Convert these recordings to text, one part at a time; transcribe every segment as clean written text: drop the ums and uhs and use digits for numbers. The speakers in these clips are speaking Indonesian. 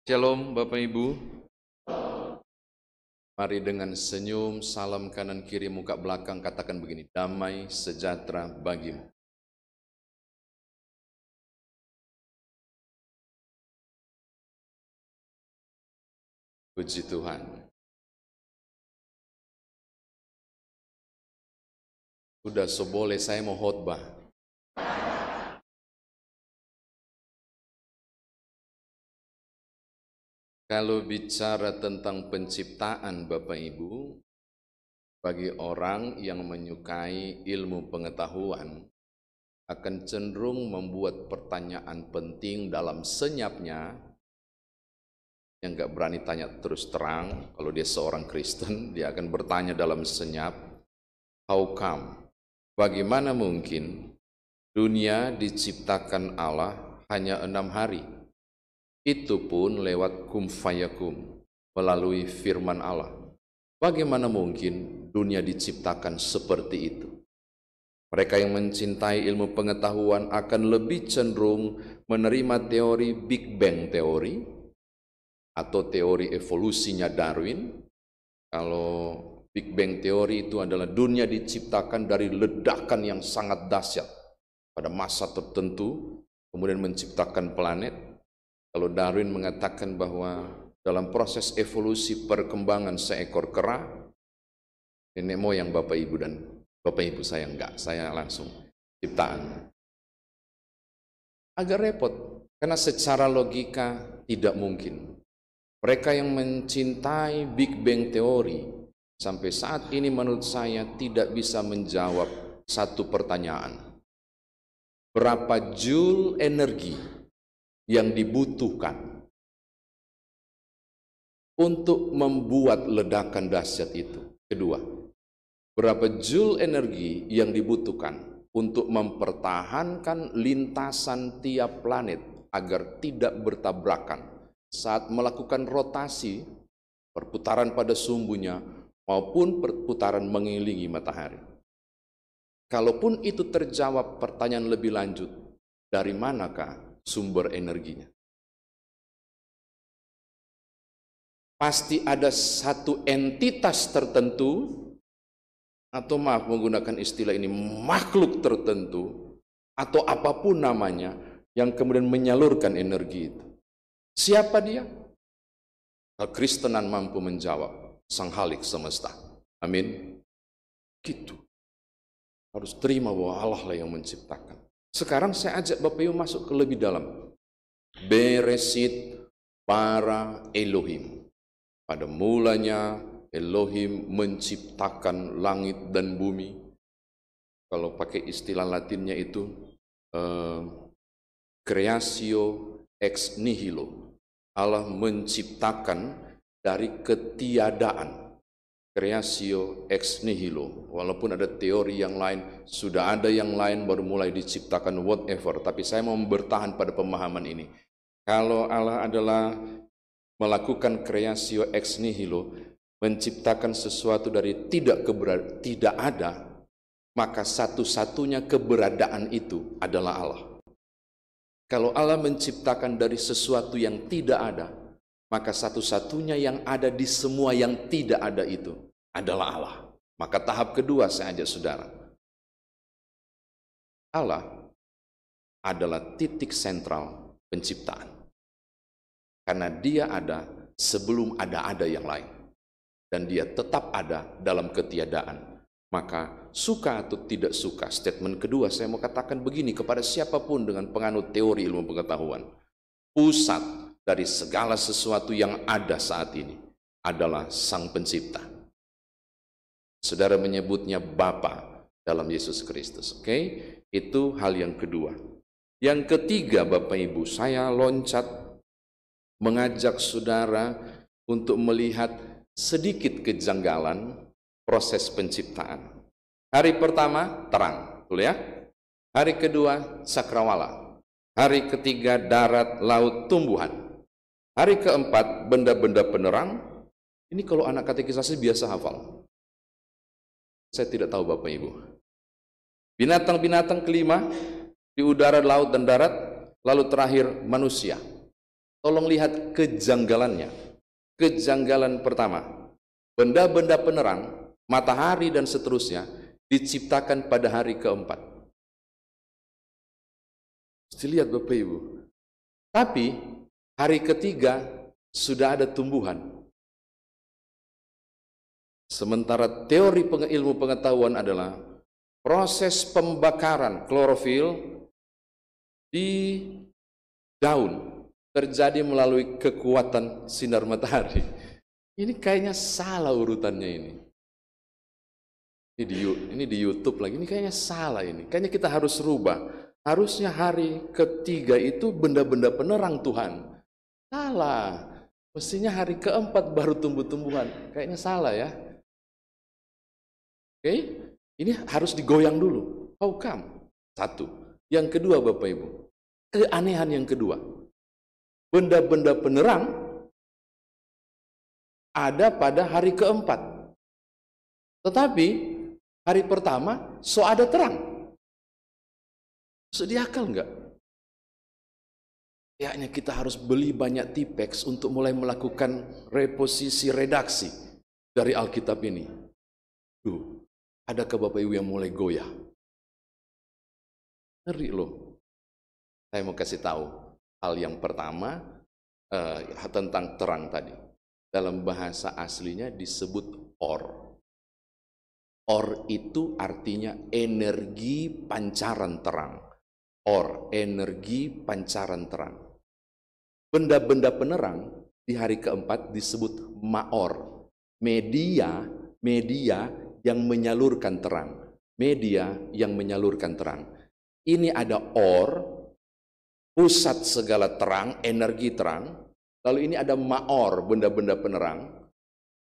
Shalom Bapak Ibu, mari dengan senyum, salam kanan kiri muka belakang, katakan begini, damai sejahtera bagimu. Puji Tuhan. Udah seboleh saya mau khotbah. Kalau bicara tentang penciptaan Bapak Ibu, bagi orang yang menyukai ilmu pengetahuan, akan cenderung membuat pertanyaan penting dalam senyapnya, yang gak berani tanya terus terang. Kalau dia seorang Kristen, dia akan bertanya dalam senyap, how come? Bagaimana mungkin dunia diciptakan Allah hanya 6 hari? Itu pun lewat kum fayakum, melalui firman Allah. Bagaimana mungkin dunia diciptakan seperti itu? Mereka yang mencintai ilmu pengetahuan akan lebih cenderung menerima teori Big Bang teori atau teori evolusinya Darwin. Kalau Big Bang teori itu adalah dunia diciptakan dari ledakan yang sangat dahsyat pada masa tertentu, kemudian menciptakan planet. Kalau Darwin mengatakan bahwa dalam proses evolusi perkembangan seekor kera, nenek moyang Bapak Ibu dan Bapak Ibu saya enggak, saya langsung ciptaan. Agak repot, karena secara logika tidak mungkin. Mereka yang mencintai Big Bang teori sampai saat ini menurut saya tidak bisa menjawab satu pertanyaan. Berapa joule energi yang dibutuhkan untuk membuat ledakan dahsyat itu? Kedua, berapa joule energi yang dibutuhkan untuk mempertahankan lintasan tiap planet agar tidak bertabrakan saat melakukan rotasi, perputaran pada sumbunya maupun perputaran mengelilingi matahari? Kalaupun itu terjawab, pertanyaan lebih lanjut, dari manakah sumber energinya? Pasti ada satu entitas tertentu, atau maaf menggunakan istilah ini, makhluk tertentu, atau apapun namanya, yang kemudian menyalurkan energi itu. Siapa dia? Kekristenan mampu menjawab, Sang Khalik semesta. Amin. Gitu. Harus terima bahwa Allah lah yang menciptakan. Sekarang saya ajak Bapak Ibu masuk ke lebih dalam. Beresit para Elohim. Pada mulanya Elohim menciptakan langit dan bumi. Kalau pakai istilah Latinnya itu creatio ex nihilo. Allah menciptakan dari ketiadaan. Creatio ex nihilo. Walaupun ada teori yang lain, sudah ada yang lain baru mulai diciptakan whatever. Tapi saya mau bertahan pada pemahaman ini. Kalau Allah adalah melakukan creatio ex nihilo, menciptakan sesuatu dari tidak ada, maka satu-satunya keberadaan itu adalah Allah. Kalau Allah menciptakan dari sesuatu yang tidak ada, maka satu-satunya yang ada di semua yang tidak ada itu adalah Allah. Maka tahap kedua saya ajak saudara. Allah adalah titik sentral penciptaan. Karena dia ada sebelum ada yang lain. Dan dia tetap ada dalam ketiadaan. Maka suka atau tidak suka, statement kedua saya mau katakan begini kepada siapapun dengan penganut teori ilmu pengetahuan. Pusat dari segala sesuatu yang ada saat ini adalah Sang Pencipta. Saudara menyebutnya Bapa dalam Yesus Kristus. Oke? Itu hal yang kedua. Yang ketiga Bapak Ibu, saya loncat mengajak saudara untuk melihat sedikit kejanggalan proses penciptaan. Hari pertama terang, betul ya? Hari kedua sakrawala. Hari ketiga darat, laut, tumbuhan. Hari keempat benda-benda penerang. Ini kalau anak katekisasi biasa hafal. Saya tidak tahu Bapak Ibu. Binatang-binatang kelima di udara, laut, dan darat. Lalu terakhir manusia. Tolong lihat kejanggalannya. Kejanggalan pertama, benda-benda penerang, matahari dan seterusnya, diciptakan pada hari keempat. Mesti lihat Bapak Ibu. Tapi hari ketiga sudah ada tumbuhan. Sementara teori ilmu pengetahuan adalah proses pembakaran klorofil di daun terjadi melalui kekuatan sinar matahari. Ini kayaknya salah urutannya ini. Ini di YouTube lagi, ini kayaknya salah ini. Kayaknya kita harus rubah. Harusnya hari ketiga itu benda-benda penerang Tuhan. Salah. Mestinya hari keempat baru tumbuh-tumbuhan. Kayaknya salah ya. Oke, ini harus digoyang dulu. How come? Satu. Yang kedua Bapak Ibu, keanehan yang kedua. Benda-benda penerang ada pada hari keempat. Tetapi hari pertama ada terang. Sedih akal enggak? Kayaknya kita harus beli banyak tipex untuk mulai melakukan reposisi redaksi dari Alkitab ini. Adakah Bapak Ibu yang mulai goyah? Ngeri loh. Saya mau kasih tahu hal yang pertama tentang terang tadi. Dalam bahasa aslinya disebut or. Or itu artinya energi pancaran terang. Or, energi pancaran terang. Benda-benda penerang di hari keempat disebut maor. Media yang menyalurkan terang. Media yang menyalurkan terang. Ini ada or, pusat segala terang, energi terang. Lalu ini ada maor, benda-benda penerang,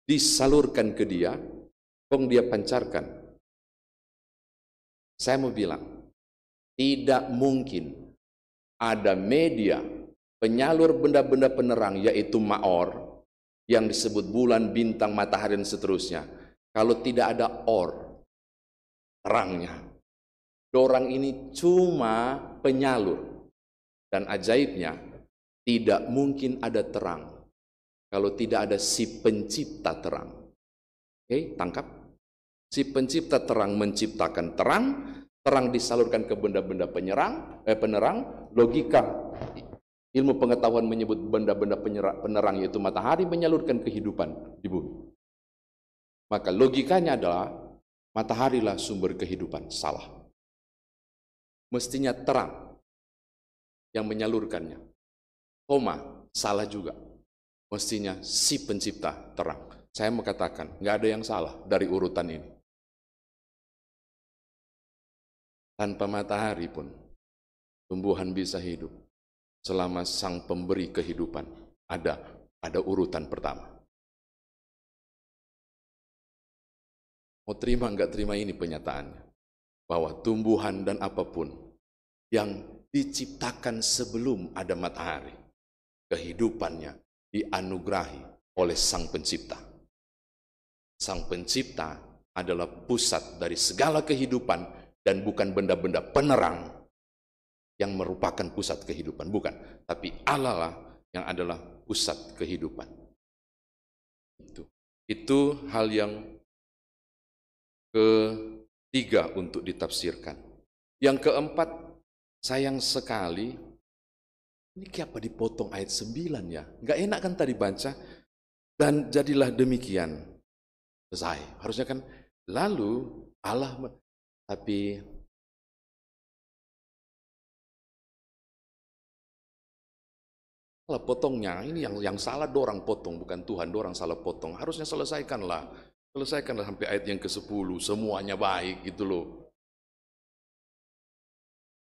disalurkan ke dia, dia pancarkan. Saya mau bilang, tidak mungkin ada media penyalur benda-benda penerang, yaitu maor, yang disebut bulan, bintang, matahari, dan seterusnya, kalau tidak ada or, terangnya. Dorang ini cuma penyalur. Dan ajaibnya, tidak mungkin ada terang kalau tidak ada si pencipta terang. Oke, tangkap? Si pencipta terang menciptakan terang, terang disalurkan ke benda-benda penerang. Logika ilmu pengetahuan menyebut benda-benda penerang yaitu matahari menyalurkan kehidupan di bumi. Maka logikanya adalah mataharilah sumber kehidupan. Salah. Mestinya terang yang menyalurkannya. Salah juga. Mestinya si pencipta terang. Saya mau katakan, nggak ada yang salah dari urutan ini. Tanpa matahari pun, tumbuhan bisa hidup. Selama sang pemberi kehidupan ada urutan pertama. Mau terima nggak terima ini penyataannya. Bahwa tumbuhan dan apapun yang diciptakan sebelum ada matahari, kehidupannya dianugerahi oleh sang pencipta. Sang pencipta adalah pusat dari segala kehidupan dan bukan benda-benda penerang yang merupakan pusat kehidupan, bukan. Tapi Allah lah yang adalah pusat kehidupan. Itu hal yang ketiga untuk ditafsirkan. Yang keempat, sayang sekali, ini kenapa dipotong ayat 9 ya? Nggak enak kan tadi baca? Dan jadilah demikian. Selesai. Harusnya kan, lalu Allah, tapi salah potongnya, ini yang salah dorang potong, bukan Tuhan, dorang salah potong. Harusnya selesaikanlah sampai ayat yang ke-10, semuanya baik gitu loh.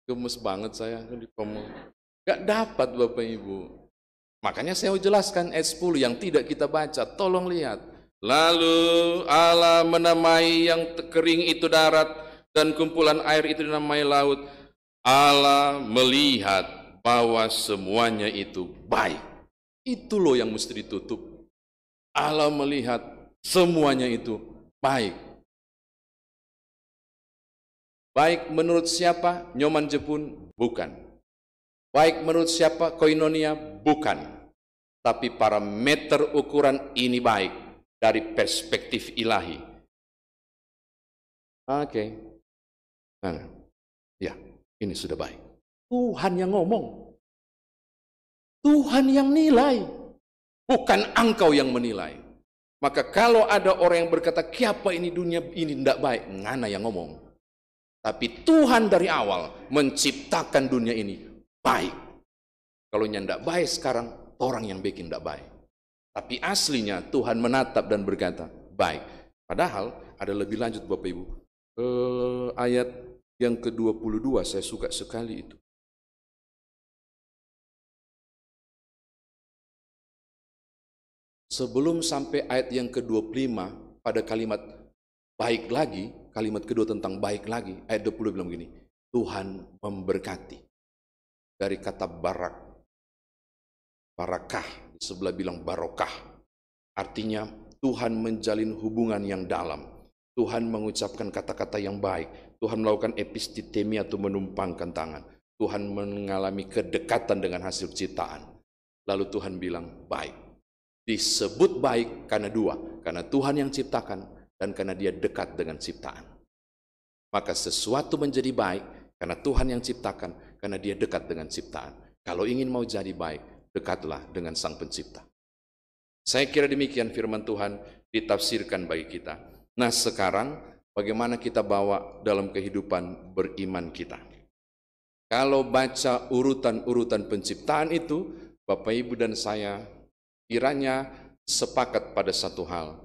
Gemes banget saya ngomong. Gak dapat Bapak Ibu. Makanya saya mau jelaskan ayat 10 yang tidak kita baca, tolong lihat. Lalu Allah menamai yang kering itu darat dan kumpulan air itu dinamai laut. Allah melihat bahwa semuanya itu baik. Itu loh yang mesti ditutup. Allah melihat semuanya itu baik. Baik menurut siapa? Nyoman Jepun? Bukan. Baik menurut siapa? Koinonia? Bukan. tapi parameter ukuran ini baik dari perspektif ilahi. Oke. Nah, ya, ini sudah baik. Tuhan yang ngomong. Tuhan yang nilai. Bukan engkau yang menilai. Maka kalau ada orang yang berkata, "Kiapa ini dunia ini tidak baik?" Ngana yang ngomong. Tapi Tuhan dari awal menciptakan dunia ini baik. Kalau tidak baik sekarang, orang yang bikin tidak baik. Tapi aslinya Tuhan menatap dan berkata, baik. Padahal ada lebih lanjut Bapak Ibu. Ayat yang ke-22 saya suka sekali itu. Sebelum sampai ayat yang ke-25 pada kalimat baik lagi, kalimat kedua tentang baik lagi, ayat 20 bilang begini, Tuhan memberkati. Dari kata barakah, di sebelah bilang barokah. Artinya Tuhan menjalin hubungan yang dalam. Tuhan mengucapkan kata-kata yang baik. Tuhan melakukan epistitemi atau menumpangkan tangan. Tuhan mengalami kedekatan dengan hasil ciptaan. Lalu Tuhan bilang baik. Disebut baik karena dua. Karena Tuhan yang ciptakan dan karena dia dekat dengan ciptaan. Maka sesuatu menjadi baik karena Tuhan yang ciptakan, karena dia dekat dengan ciptaan. Kalau ingin mau jadi baik, dekatlah dengan Sang Pencipta. Saya kira demikian firman Tuhan ditafsirkan bagi kita. Nah sekarang bagaimana kita bawa dalam kehidupan beriman kita? Kalau baca urutan-urutan penciptaan itu, Bapak Ibu dan saya kiranya sepakat pada satu hal.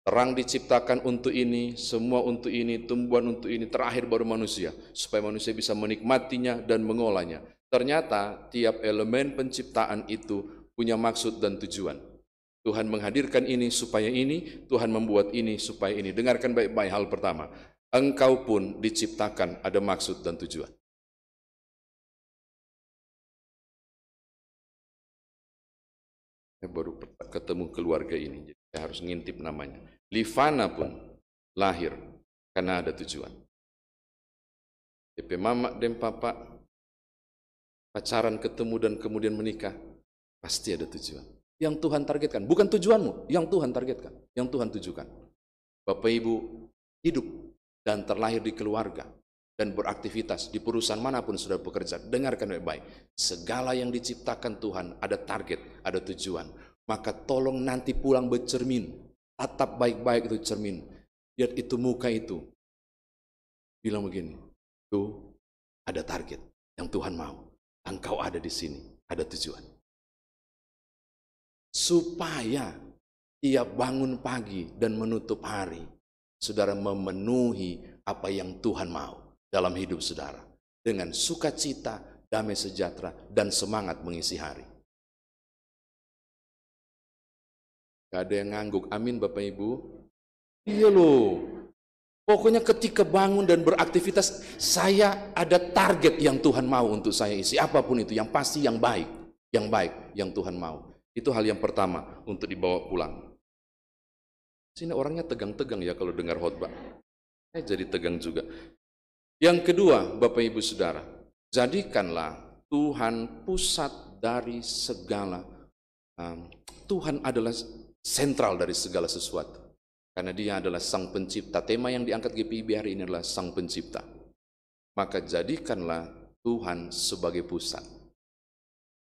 Terang diciptakan untuk ini, semua untuk ini, tumbuhan untuk ini, terakhir baru manusia. Supaya manusia bisa menikmatinya dan mengolahnya. Ternyata tiap elemen penciptaan itu punya maksud dan tujuan. Tuhan menghadirkan ini supaya ini, Tuhan membuat ini supaya ini. Dengarkan baik-baik hal pertama. Engkau pun diciptakan ada maksud dan tujuan. Saya baru ketemu keluarga ini, jadi saya harus ngintip namanya. Livana pun lahir karena ada tujuan. DP mama dan papa pacaran ketemu dan kemudian menikah, pasti ada tujuan. Yang Tuhan targetkan, bukan tujuanmu, yang Tuhan targetkan, yang Tuhan tujukan. Bapak Ibu hidup dan terlahir di keluarga dan beraktivitas di perusahaan manapun sudah bekerja, dengarkan baik-baik. Segala yang diciptakan Tuhan ada target, ada tujuan. Maka tolong nanti pulang bercermin, tatap baik-baik itu cermin. Lihat itu muka itu. Bilang begini, tuh ada target yang Tuhan mau. Engkau ada di sini, ada tujuan. Supaya tiap bangun pagi dan menutup hari, saudara memenuhi apa yang Tuhan mau dalam hidup saudara. Dengan sukacita, damai sejahtera, dan semangat mengisi hari. Gak ada yang ngangguk, amin Bapak Ibu. Iya loh. Pokoknya ketika bangun dan beraktivitas, saya ada target yang Tuhan mau untuk saya isi. Apapun itu, yang pasti yang baik yang Tuhan mau. Itu hal yang pertama untuk dibawa pulang. Sini orangnya tegang-tegang ya kalau dengar khotbah. Saya jadi tegang juga. Yang kedua, Bapak Ibu Saudara, jadikanlah Tuhan pusat dari segala. Tuhan adalah sentral dari segala sesuatu. Karena dia adalah Sang Pencipta. Tema yang diangkat GPIB hari ini adalah Sang Pencipta. Maka jadikanlah Tuhan sebagai pusat.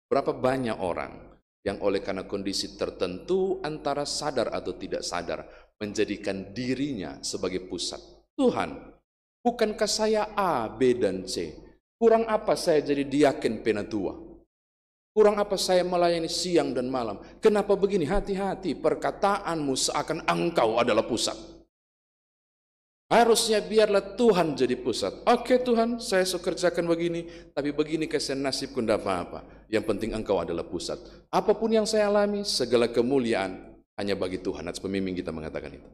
Berapa banyak orang yang oleh karena kondisi tertentu antara sadar atau tidak sadar menjadikan dirinya sebagai pusat. Tuhan, bukankah saya A, B, dan C? Kurang apa saya jadi diaken penatua? Kurang apa saya melayani siang dan malam? Kenapa begini? Hati-hati, perkataanmu seakan engkau adalah pusat. Harusnya biarlah Tuhan jadi pusat. Oke Tuhan, saya kerjakan begini, tapi begini kesian nasibku tidak apa-apa. Yang penting engkau adalah pusat. Apapun yang saya alami, segala kemuliaan hanya bagi Tuhan. Atas pemimpin kita mengatakan itu.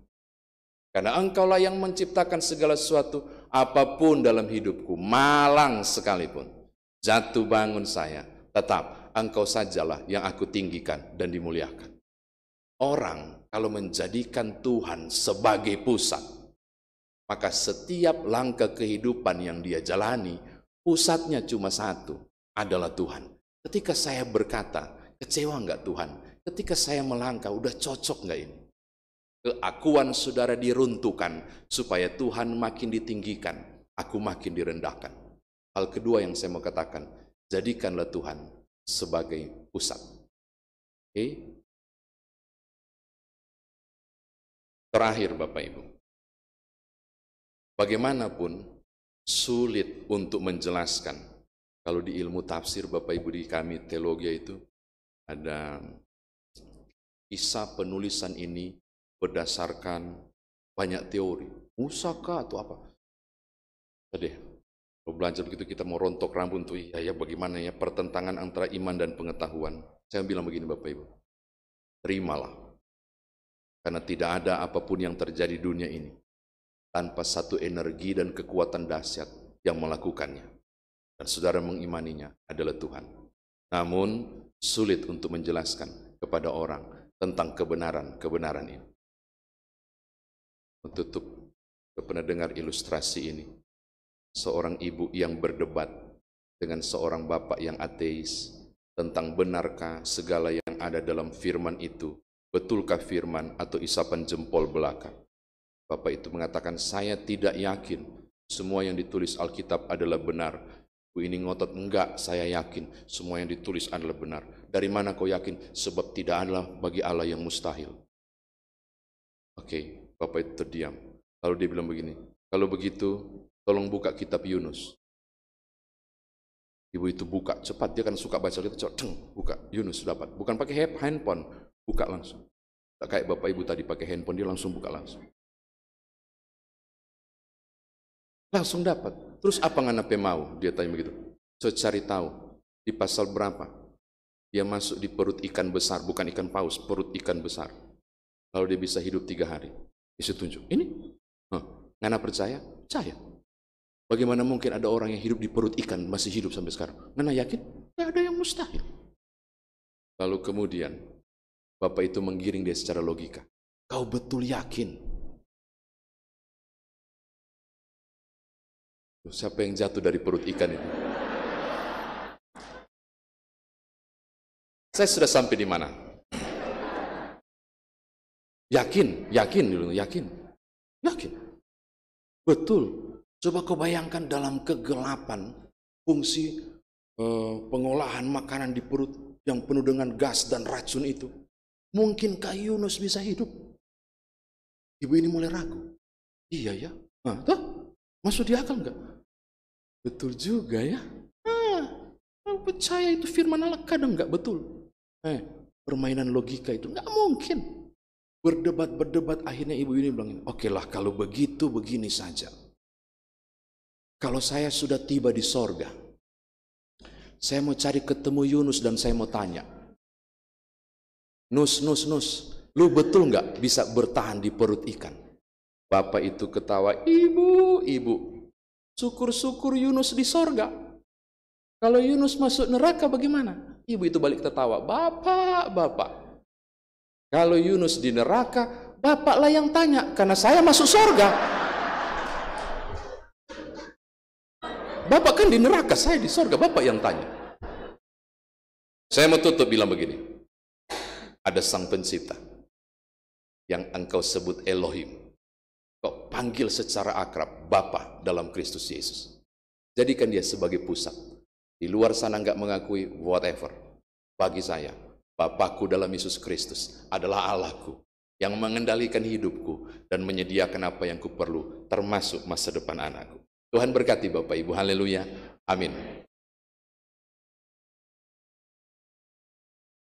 Karena engkaulah yang menciptakan segala sesuatu, apapun dalam hidupku, malang sekalipun, jatuh bangun saya, tetap engkau sajalah yang aku tinggikan dan dimuliakan. Orang kalau menjadikan Tuhan sebagai pusat, maka setiap langkah kehidupan yang dia jalani, pusatnya cuma satu, adalah Tuhan. Ketika saya berkata, kecewa enggak Tuhan? Ketika saya melangkah, udah cocok nggak ini? Keakuan saudara diruntuhkan supaya Tuhan makin ditinggikan, aku makin direndahkan. Hal kedua yang saya mau katakan, jadikanlah Tuhan sebagai pusat. Oke? Terakhir Bapak Ibu, bagaimanapun sulit untuk menjelaskan. Kalau di ilmu tafsir Bapak Ibu di kami teologi itu ada kisah penulisan ini berdasarkan banyak teori. Musaka atau apa? Tadi kalau belajar begitu kita mau rontok rambut tuh, ya bagaimana ya pertentangan antara iman dan pengetahuan. Saya bilang begini Bapak Ibu, terimalah. Karena tidak ada apapun yang terjadi di dunia ini tanpa satu energi dan kekuatan dahsyat yang melakukannya. Dan saudara mengimaninya adalah Tuhan. Namun sulit untuk menjelaskan kepada orang tentang kebenaran ini. Menutup, saya pernah dengar ilustrasi ini. Seorang ibu yang berdebat dengan seorang bapak yang ateis tentang benarkah segala yang ada dalam firman itu, betulkah firman atau isapan jempol belaka. Bapak itu mengatakan, saya tidak yakin semua yang ditulis Alkitab adalah benar. Bu ini ngotot, enggak, saya yakin semua yang ditulis adalah benar. Dari mana kau yakin? Sebab tidak adalah bagi Allah yang mustahil. Oke, Bapak itu terdiam. Lalu dia bilang begini, kalau begitu tolong buka kitab Yunus. Ibu itu buka, cepat, dia kan suka baca itu, buka, Yunus dapat. Bukan pakai handphone, buka langsung. Tak kayak Bapak Ibu tadi pakai handphone, dia langsung buka langsung. Langsung dapat. Terus apa nganape mau? Dia tanya begitu. So cari tahu di pasal berapa dia masuk di perut ikan besar, bukan ikan paus, perut ikan besar. Lalu dia bisa hidup 3 hari. Bisa tunjuk. Ini? Ngana percaya? Percaya. Bagaimana mungkin ada orang yang hidup di perut ikan masih hidup sampai sekarang? Ngana yakin? Tidak ada yang mustahil. Lalu kemudian Bapak itu menggiring dia secara logika. Kau betul yakin? Siapa yang jatuh dari perut ikan itu? Saya sudah sampai di mana? Yakin. Betul. Coba kau bayangkan dalam kegelapan fungsi pengolahan makanan di perut yang penuh dengan gas dan racun itu. Mungkinkah Yunus bisa hidup? Ibu ini mulai ragu. Iya ya. Masuk di akal enggak? Betul juga ya. Percaya itu firman Allah, kadang enggak betul. Permainan logika itu enggak mungkin. Berdebat akhirnya ibu ini bilang, oke lah kalau begitu begini saja. Kalau saya sudah tiba di sorga, saya mau cari ketemu Yunus dan saya mau tanya, Nus, lu betul nggak bisa bertahan di perut ikan? Bapak itu ketawa, ibu, syukur-syukur Yunus di sorga. Kalau Yunus masuk neraka bagaimana? Ibu itu balik tertawa, bapak. Kalau Yunus di neraka, bapaklah yang tanya, karena saya masuk sorga. Bapak kan di neraka, saya di sorga, bapak yang tanya. Saya mau tutup bilang begini, ada sang pencipta yang engkau sebut Elohim, kau panggil secara akrab Bapa dalam Kristus Yesus. Jadikan dia sebagai pusat. Di luar sana enggak mengakui whatever. Bagi saya, Bapakku dalam Yesus Kristus adalah Allahku yang mengendalikan hidupku dan menyediakan apa yang kuperlu, termasuk masa depan anakku. Tuhan berkati Bapak Ibu, haleluya, amin.